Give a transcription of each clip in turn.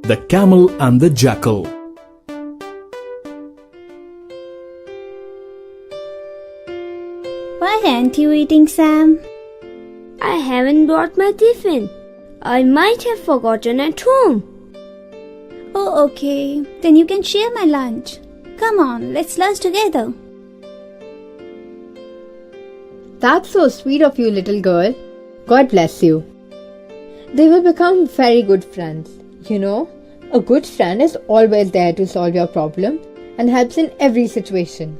The Camel and the Jackal. Why aren't you eating, Sam? I haven't brought my tiffin. I might have forgotten at home. Oh, okay. Then you can share my lunch. Come on, let's lunch together. That's so sweet of you, little girl. God bless you. They will become very good friends. You know, a good friend is always there to solve your problem and helps in every situation.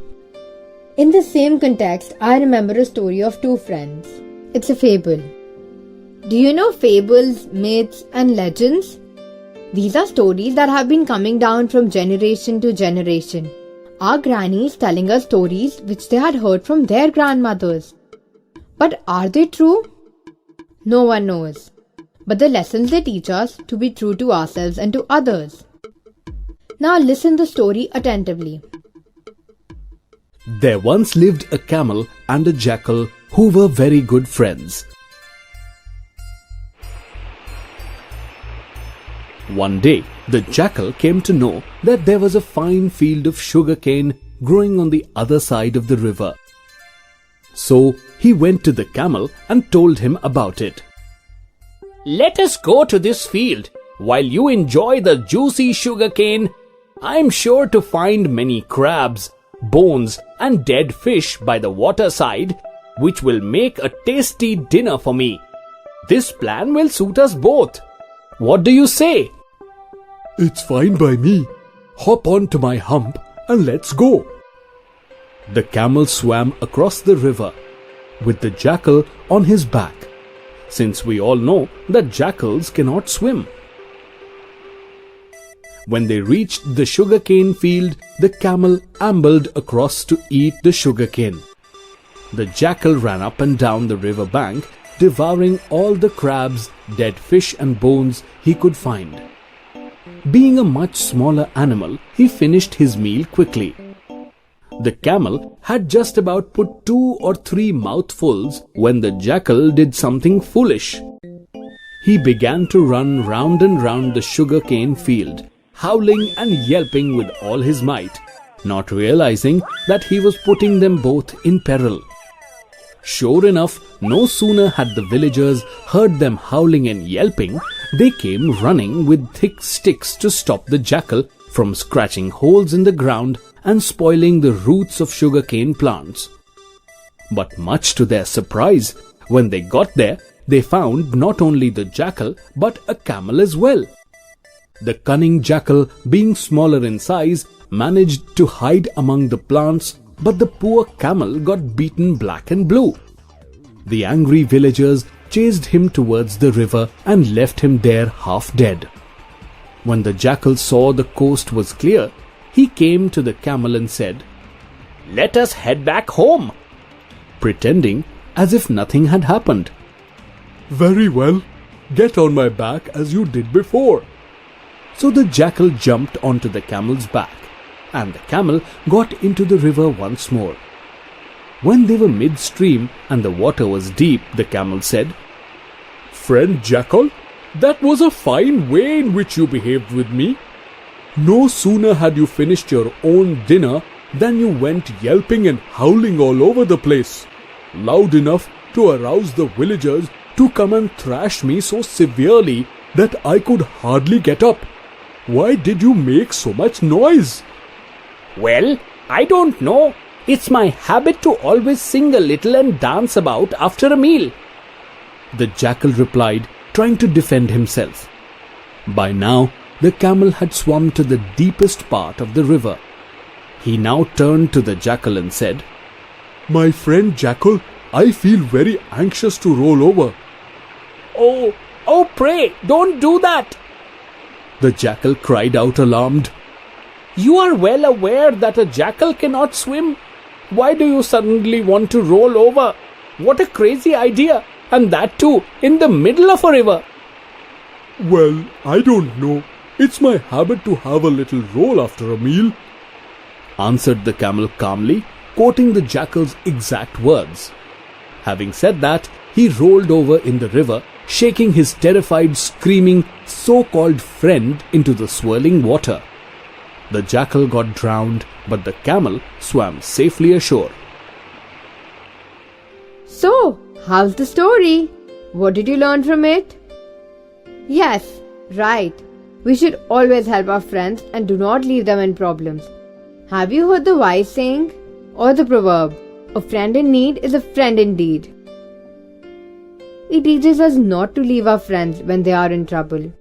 In the same context, I remember a story of two friends. It's a fable. Do you know fables, myths, and legends? These are stories that have been coming down from generation to generation. Our grannies telling us stories which they had heard from their grandmothers. But are they true? No one knows. But the lessons they teach us to be true to ourselves and to others. Now listen the story attentively. There once lived a camel and a jackal who were very good friends. One day, the jackal came to know that there was a fine field of sugarcane growing on the other side of the river. So he went to the camel and told him about it. Let us go to this field. While you enjoy the juicy sugarcane, I am sure to find many crabs, bones, and dead fish by the waterside, which will make a tasty dinner for me. This plan will suit us both. What do you say? It's fine by me. Hop on to my hump and let's go. The camel swam across the river with the jackal on his back, since we all know that jackals cannot swim. When they reached the sugarcane field, the camel ambled across to eat the sugarcane. The jackal ran up and down the river bank, devouring all the crabs, dead fish and bones he could find. Being a much smaller animal, he finished his meal quickly. The camel had just about put 2 or 3 mouthfuls when the jackal did something foolish. He began to run round and round the sugarcane field, howling and yelping with all his might, not realizing that he was putting them both in peril. Sure enough, no sooner had the villagers heard them howling and yelping, they came running with thick sticks to stop the jackal from scratching holes in the ground and spoiling the roots of sugarcane plants. But much to their surprise, when they got there, they found not only the jackal but a camel as well. The cunning jackal, being smaller in size, managed to hide among the plants, but the poor camel got beaten black and blue. The angry villagers chased him towards the river and left him there half dead. When the jackal saw the coast was clear, he came to the camel and said, Let us head back home, pretending as if nothing had happened. Very well, get on my back as you did before. So the jackal jumped onto the camel's back, and the camel got into the river once more. When they were midstream and the water was deep, the camel said, Friend Jackal, that was a fine way in which you behaved with me. No sooner had you finished your own dinner than you went yelping and howling all over the place, loud enough to arouse the villagers to come and thrash me so severely that I could hardly get up. Why did you make so much noise? Well, I don't know. It's my habit to always sing a little and dance about after a meal. The jackal replied, trying to defend himself. By now, the camel had swum to the deepest part of the river. He now turned to the jackal and said, My friend Jackal, I feel very anxious to roll over. Oh, pray, don't do that. The jackal cried out alarmed. You are well aware that a jackal cannot swim. Why do you suddenly want to roll over? What a crazy idea, and that too in the middle of a river. Well, I don't know. It's my habit to have a little roll after a meal, answered the camel calmly, quoting the jackal's exact words. Having said that, he rolled over in the river shaking his terrified, screaming, so-called friend into the swirling water. The jackal got drowned, but the camel swam safely ashore. So, how's the story? What did you learn from it? Yes, right. We should always help our friends and do not leave them in problems. Have you heard the wise saying or the proverb, a friend in need is a friend indeed? It teaches us not to leave our friends when they are in trouble.